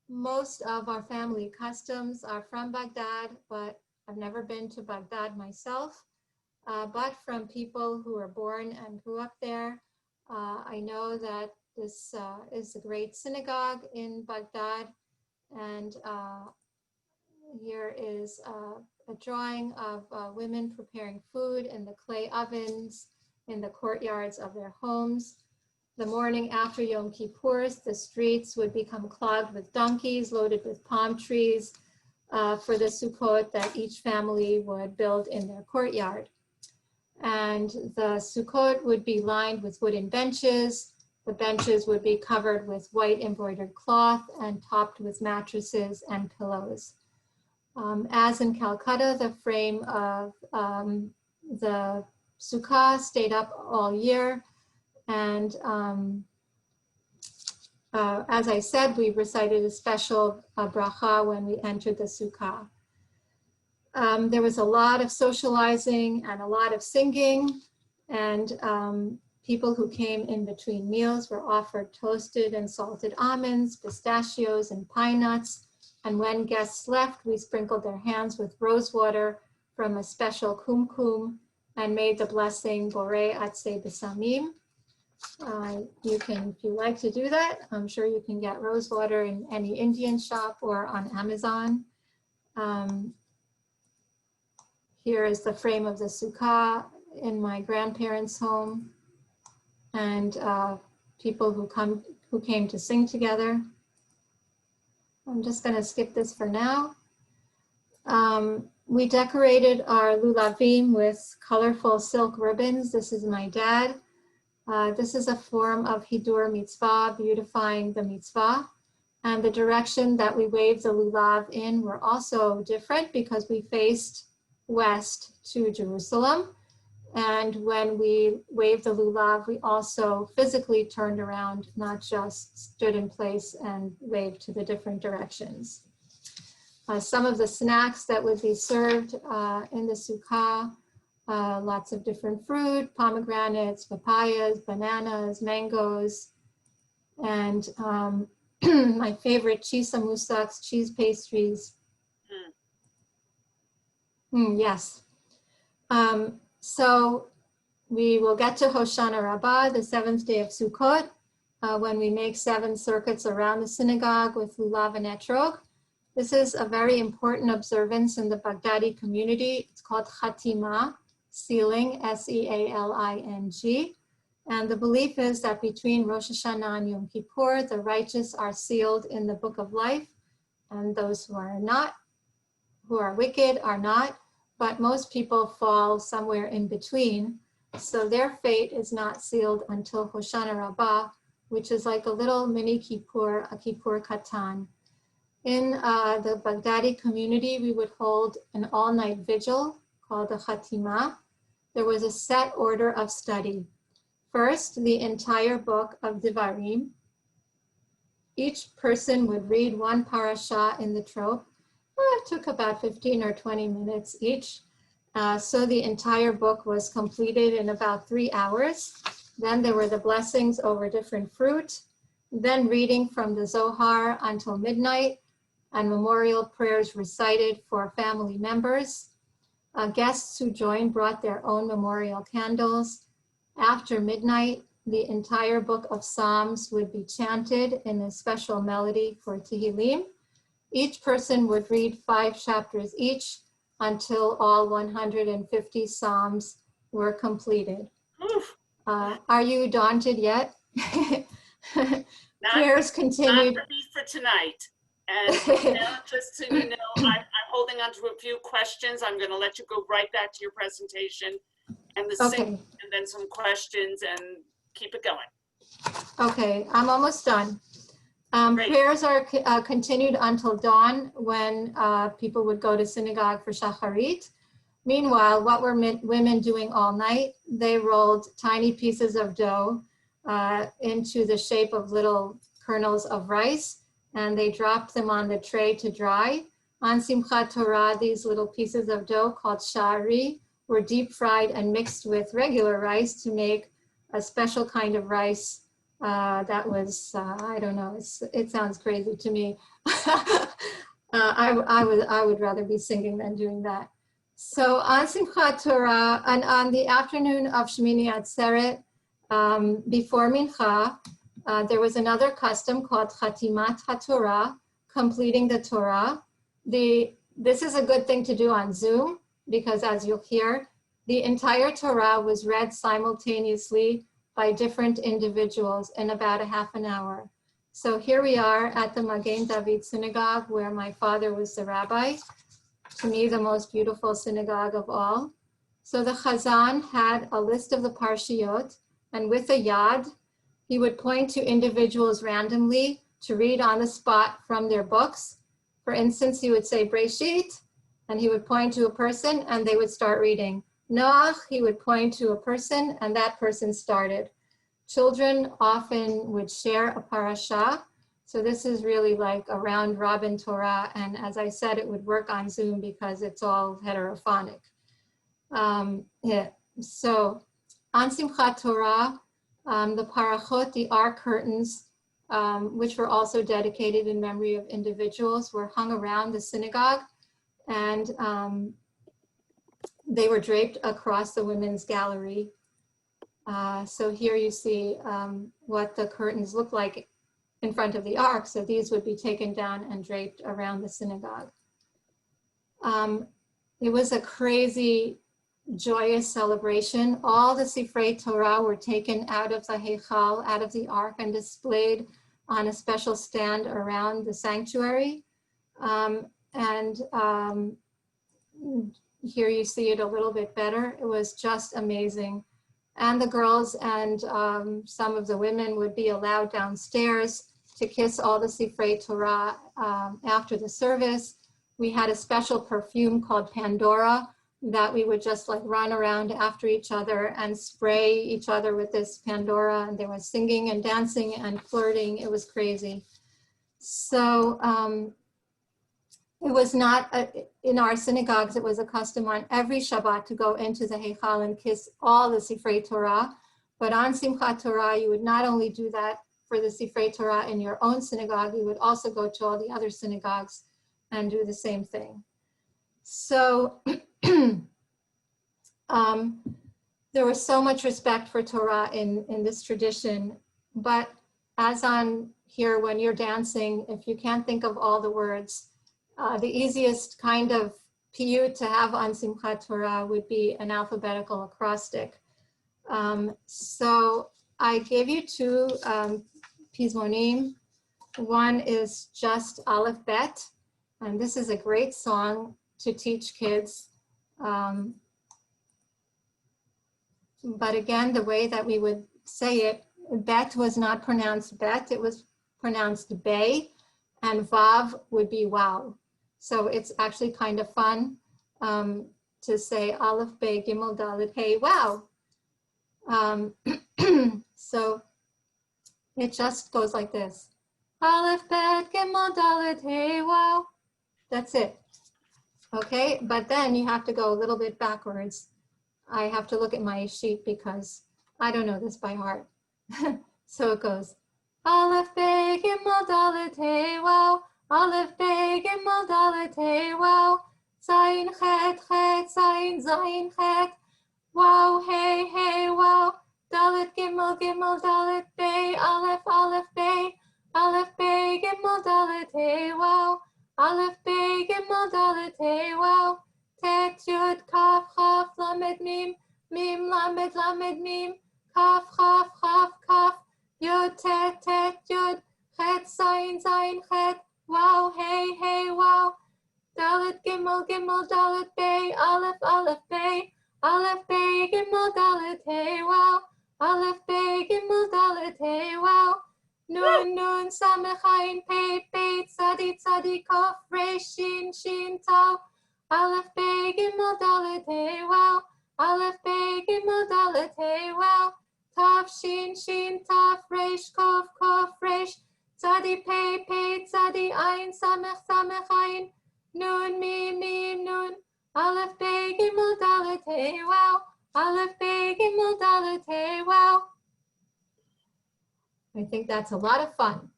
S3: Most of our family customs are from Baghdad, but I've never been to Baghdad myself. But from people who were born and grew up there, I know that this is a great synagogue in Baghdad. And here is a drawing of women preparing food in the clay ovens in the courtyards of their homes. The morning after Yom Kippur, the streets would become clogged with donkeys loaded with palm trees for the Sukkot that each family would build in their courtyard. And the Sukkot would be lined with wooden benches. The benches would be covered with white embroidered cloth and topped with mattresses and pillows. As in Calcutta, the frame of the Sukkah stayed up all year. And as I said, we recited a special bracha when we entered the Sukkah. There was a lot of socializing and a lot of singing, and people who came in between meals were offered toasted and salted almonds, pistachios, and pine nuts. And when guests left, we sprinkled their hands with rose water from a special kumkum and made the blessing Borei Atse B'Samim. You can, if you like to do that, I'm sure you can get rose water in any Indian shop or on Amazon. Here is the frame of the sukkah in my grandparents' home, and people who came to sing together. I'm just going to skip this for now. We decorated our lulavim with colorful silk ribbons. This is my dad. This is a form of hidur mitzvah, beautifying the mitzvah. And the direction that we waved the lulav in were also different because we faced west to Jerusalem. And when we waved the lulav, we also physically turned around, not just stood in place and waved to the different directions. Some of the snacks that would be served in the sukkah, lots of different fruit, pomegranates, papayas, bananas, mangoes, and my favorite cheese samoussaks, cheese pastries. Yes. So we will get to Hoshana Rabbah, the 7th day of Sukkot, when we make 7 circuits around the synagogue with lulav and etrog. This is a very important observance in the Baghdadi community. It's called Khatima, sealing, S-E-A-L-I-N-G. And the belief is that between Rosh Hashanah and Yom Kippur, the righteous are sealed in the book of life, and those who are not, who are wicked, are not. But most people fall somewhere in between. So their fate is not sealed until Hoshana Rabbah, which is like a little mini Kippur, a Kippur Katan. In the Baghdadi community, we would hold an all-night vigil called the Khatima. There was a set order of study. First, the entire book of Devarim. Each person would read one parasha in the trope. It took about 15 or 20 minutes each. So the entire book was completed in about 3 hours. Then there were the blessings over different fruit, then reading from the Zohar until midnight, and memorial prayers recited for family members. Guests who joined brought their own memorial candles. After midnight, the entire book of Psalms would be chanted in a special melody for Tehillim. Each person would read 5 chapters each until all 150 Psalms were completed. Are you daunted yet? Prayers continued.
S1: Not ready for tonight. And now, just so you know, I'm holding on to a few questions. I'm going to let you go right back to your presentation and the sync, and then some questions, and keep it going.
S3: Okay, I'm almost done. Prayers are continued until dawn, when people would go to synagogue for shacharit. Meanwhile, what were women doing all night? They rolled tiny pieces of dough into the shape of little kernels of rice, and they dropped them on the tray to dry. On Simchat Torah, these little pieces of dough called sha'ari were deep fried and mixed with regular rice to make a special kind of rice that was, I don't know, it sounds crazy to me. I would rather be singing than doing that. So on Simchat Torah, and on the afternoon of Shemini Atzeret, before Mincha, there was another custom called Chatimat HaTorah, completing the Torah. This is a good thing to do on Zoom, because as you'll hear, the entire Torah was read simultaneously by different individuals in about a half an hour. So here we are at the Magen David Synagogue, where my father was the rabbi. To me, the most beautiful synagogue of all. So the Chazan had a list of the Parshiyot, and with a yad, he would point to individuals randomly to read on the spot from their books. For instance, he would say Breshit, and he would point to a person, and they would start reading. Noach, he would point to a person, and that person started. Children often would share a parasha. So this is really like a round robin Torah. And as I said, it would work on Zoom because it's all heterophonic. So on Simchat Torah, the parachot, the ark curtains, which were also dedicated in memory of individuals, were hung around the synagogue. And they were draped across the women's gallery. So here you see what the curtains look like in front of the ark. So these would be taken down and draped around the synagogue. It was a crazy, joyous celebration. All the Sifrei Torah were taken out of the Heichal, out of the ark, and displayed on a special stand around the sanctuary. Here you see it a little bit better. It was just amazing. And the girls and some of the women would be allowed downstairs to kiss all the Sifrei Torah after the service. We had a special perfume called Pandora that we would just like run around after each other and spray each other with this Pandora. And there was singing and dancing and flirting. It was crazy. So it was not, in our synagogues, it was a custom on every Shabbat to go into the Heichal and kiss all the Sifrei Torah. But on Simchat Torah, you would not only do that for the Sifrei Torah in your own synagogue, you would also go to all the other synagogues and do the same thing. So there was so much respect for Torah in this tradition. But as on here, when you're dancing, if you can't think of all the words, the easiest kind of piyut to have on Simchat Torah would be an alphabetical acrostic. So I gave you two pizmonim. One is just Aleph Bet, and this is a great song to teach kids. But again, the way that we would say it, Bet was not pronounced Bet, it was pronounced Bay, and Vav would be Wow. So it's actually kind of fun to say Aleph, Bay, Gimel, Dalet, Hey, Wow. So it just goes like this. Aleph, Bet, Gimel, Dalet, Hey, Wow. That's it. Okay, but then you have to go a little bit backwards. I have to look at my sheet because I don't know this by heart. So it goes, Aleph, Bey, Gimel, Dalet, Hey, Wow. Aleph, Bey, Gimel, Dalet, Hey, Wow. Zayin, Chet, Chet, Zayin, Zayin, Chet. Wow, Hey, Hey, Wow. Dalet, Gimel, Gimel, Dalet, Bey. Aleph, Aleph, Bey. Aleph, Bey, Gimel, Dalet, Hey, Wow. Aleph, Bey, Gimel, Dalet, Hey, Wow. Tet, Yud, Kaf, Chaf, Lamed, Mim, Mim, Lamed, Lamed, Mim, Kaf, Chaf, Chaf, Kaf, Yud, Tet, Tet, Yud, Chet, Zayin, Zayin, Chet, Wow, Hey, Hey, Wow. Dalet, Gimel, Gimel, Dalet, Bey, Aleph, Aleph, Bey, Aleph, Bey, Gimel, Dalet, Hey, Wow. Aleph, Bey, Gimel, Dalet, Hey, Wow. Nun, Nun, Samech, Ayin, Pei, Pei, Tzadi, Tzadi, Kof, Resh, Shin, Shin, Tau. Aleph, Bey, Gimel, Dalet, Hey, Wow. Aleph, Bey, Gimel, Dalet, Hey, Wow. Tav, Shin, Shin, Tav, Resh, Kof, Kof, Resh. Tzadi, Pei, Pei, Tzadi, Ayin, Samech, Samech, Ayin. Nun, Mim, Mim, Nun. Aleph, Bey, Gimel, Dalet, Hey, Wow. Aleph, Bey, Gimel, Dalet, Hey, Wow. I think that's a lot of fun.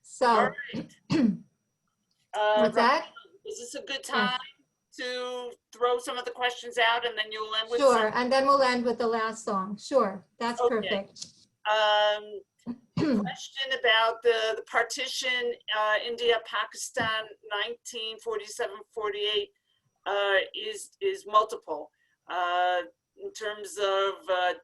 S3: So,
S1: All right.
S3: what's that?
S1: Is this a good time to throw some of the questions out and then you'll end with
S3: Sure, and then we'll end with the last song. Sure, that's
S1: Okay.
S3: perfect.
S1: Question about the partition, India, Pakistan, 1947-48 is multiple. In terms of,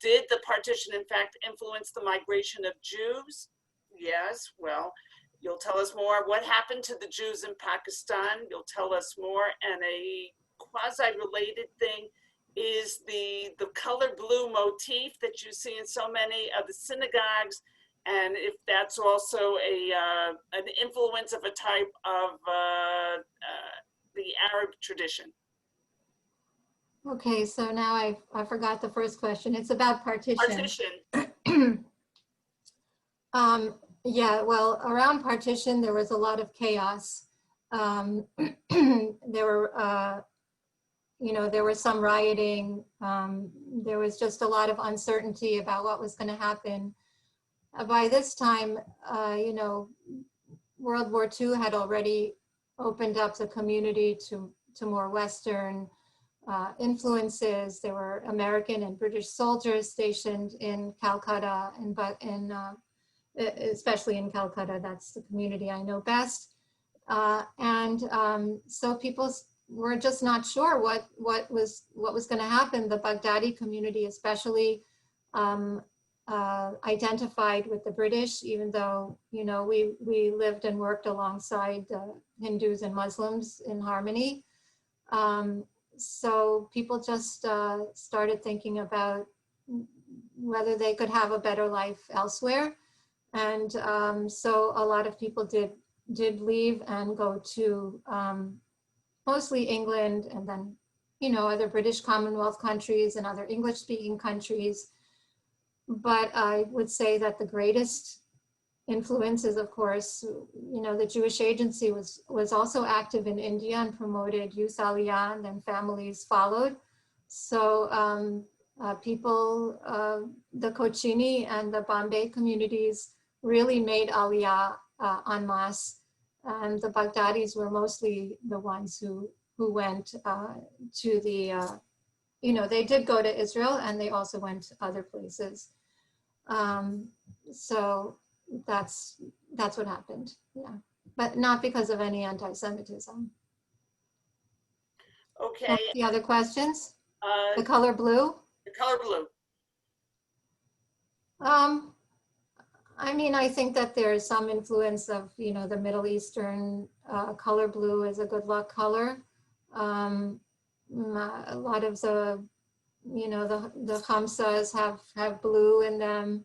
S1: did the partition in fact influence the migration of Jews? Yes, well, you'll tell us more. What happened to the Jews in Pakistan? You'll tell us more. And a quasi-related thing is the color blue motif that you see in so many of the synagogues, and if that's also an influence of a type of the Arab tradition.
S3: Okay, so now I forgot the first question. It's about partition.
S1: Partition.
S3: Yeah, well, around partition, there was a lot of chaos. There were, there was some rioting. There was just a lot of uncertainty about what was going to happen. By this time, World War II had already opened up the community to more Western influences. There were American and British soldiers stationed in Calcutta, especially in Calcutta. That's the community I know best. So people were just not sure what was going to happen. The Baghdadi community especially identified with the British, even though, you know, we lived and worked alongside Hindus and Muslims in harmony. So people just started thinking about whether they could have a better life elsewhere. And so a lot of people did leave and go to mostly England, and then, you know, other British Commonwealth countries and other English-speaking countries. But I would say that the greatest influences, of course, you know, the Jewish Agency was also active in India and promoted youth aliyah, and then families followed. So people, the Kochini and the Bombay communities really made aliyah en masse. And the Baghdadis were mostly the ones who went to the, you know, they did go to Israel, and they also went to other places. So that's what happened, yeah. But not because of any anti-Semitism.
S1: Okay.
S3: The other questions? The color blue?
S1: The color blue.
S3: I mean, I think that there's some influence of, you know, the Middle Eastern color blue is a good luck color. A lot of the, you know, the Khamsas have blue in them.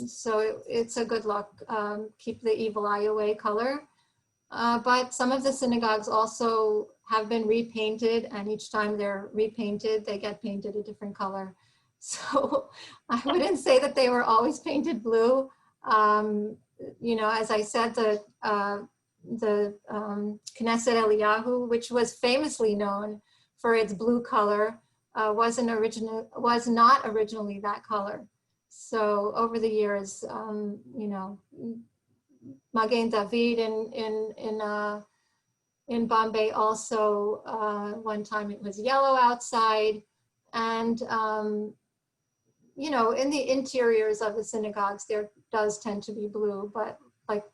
S3: So it's a good luck, keep the evil eye away color. But some of the synagogues also have been repainted, and each time they're repainted, they get painted a different color. So I wouldn't say that they were always painted blue. You know, as I said, the Knesset Eliyahu, which was famously known for its blue color, was not originally that color. So over the years, you know, Magen David in Bombay also, one time it was yellow outside, and you know, in the interiors of the synagogues, there does tend to be blue, but like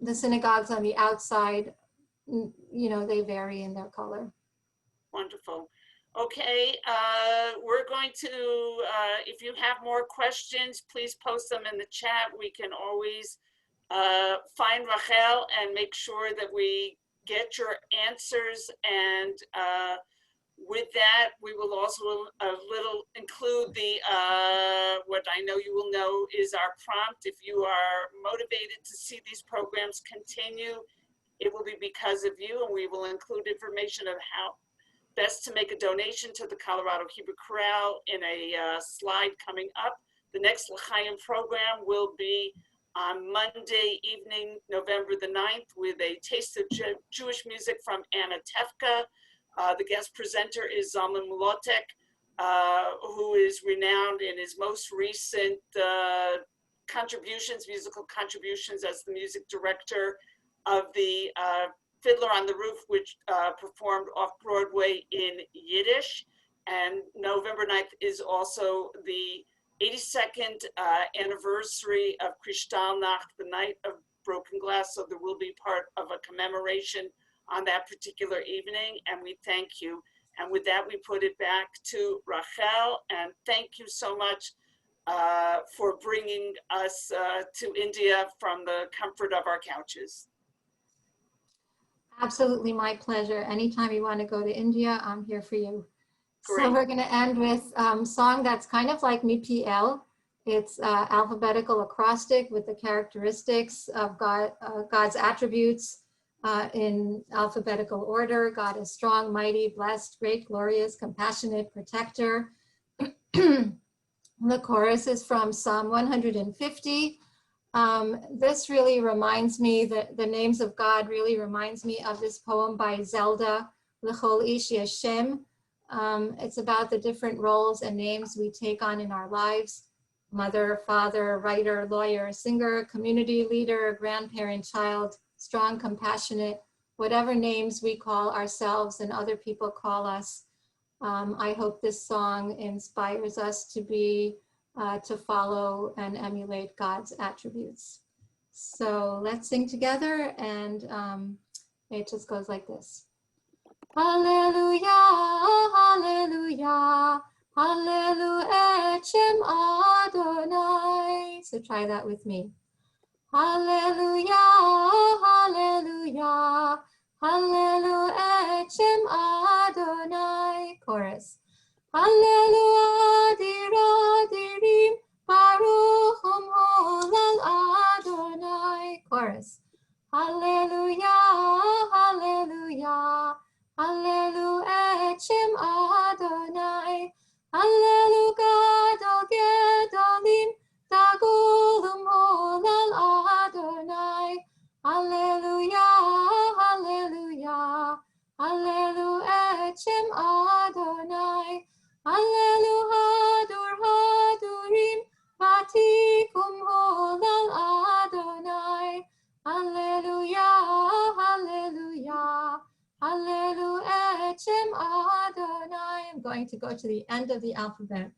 S3: the synagogues on the outside, you know, they vary in their color.
S1: Wonderful. Okay, we're going to, if you have more questions, please post them in the chat. We can always find Rahel and make sure that we get your answers. And with that, we will also include the, what I know you will know is our prompt. If you are motivated to see these programs continue, it will be because of you, and we will include information of how best to make a donation to the Colorado Hebrew Chorale in a slide coming up. The next LChaim program will be on Monday evening, November the 9th, with a taste of Jewish music from Anna Tefka. The guest presenter is Zalman Mlotek, who is renowned in his most recent musical contributions as the music director of the Fiddler on the Roof, which performed off-Broadway in Yiddish. And November 9th is also the 82nd anniversary of Kristallnacht, the Night of Broken Glass. So there will be part of a commemoration on that particular evening, and we thank you. And with that, we put it back to Rahel, and thank you so much for bringing us to India from the comfort of our couches.
S3: Absolutely, my pleasure. Anytime you want to go to India, I'm here for you.
S1: Great.
S3: So we're going to end with a song that's kind of like MiPL. It's alphabetical acrostic with the characteristics of God's attributes in alphabetical order. God is strong, mighty, blessed, great, glorious, compassionate, protector. The chorus is from Psalm 150. This really reminds me, that the names of God really reminds me of this poem by Zelda, L'chol ish yesh shem. It's about the different roles and names we take on in our lives: mother, father, writer, lawyer, singer, community leader, grandparent, child, strong, compassionate, whatever names we call ourselves and other people call us. I hope this song inspires us to be, to follow and emulate God's attributes. So let's sing together, and it just goes like this. Hallelujah, hallelujah, hallelujah, Shem Adonai. So try that with me. Hallelujah, hallelujah, hallelujah, Shem Adonai. Chorus. Hallelujah, dirim, baruch holal Adonai. Chorus. Hallelujah, hallelujah, hallelujah, Shem Adonai. Hallelujah, gadol gedolim, dagulim holal Adonai. Hallelujah, hallelujah, hallelujah, Shem Adonai. Hallelujah, dur hadurim, vatikum holal Adonai. Hallelujah, hallelujah, hallelujah, Shem Adonai. I'm going to go to the end of the alphabet.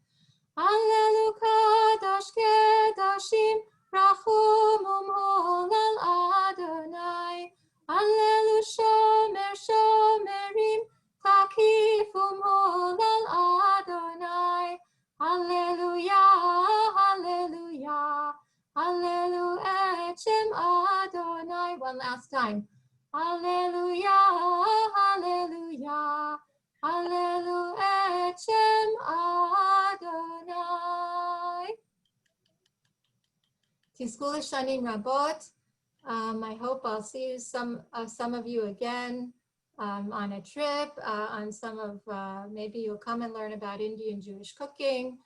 S3: Hallelujah, kadosh kedoshim, rachumum holal Adonai. Hallelujah, shomer shomerim, takifum holal Adonai. Hallelujah, hallelujah, hallelujah, Shem Adonai. One last time. Hallelujah, hallelujah, hallelujah, Shem Adonai. Tizkul Shanim Rabot. I hope I'll see some of you again on a trip, on some of, maybe you'll come and learn about Indian Jewish cooking,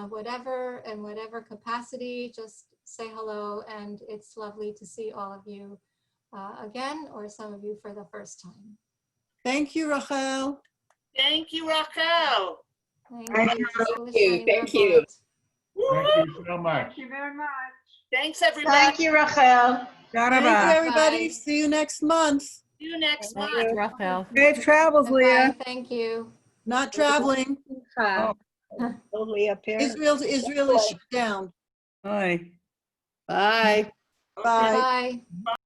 S3: whatever, in whatever capacity, just say hello, and it's lovely to see all of you again, or some of you for the first time.
S6: Thank you, Rahel.
S1: Thank you, Rahel.
S3: Thank you.
S9: Thank you. Thank you.
S4: Thank you so much.
S7: Thank you very much.
S1: Thanks, everybody.
S8: Thank you, Rachel.
S6: Thank you, everybody.
S3: Bye.
S6: See you next month.
S1: See you next month.
S5: Thanks, Rahel.
S7: Safe travels,
S3: Bye. Thank you.
S6: Not traveling. Israel is shut down.
S7: Bye.
S8: Bye.
S6: Bye.
S3: Bye.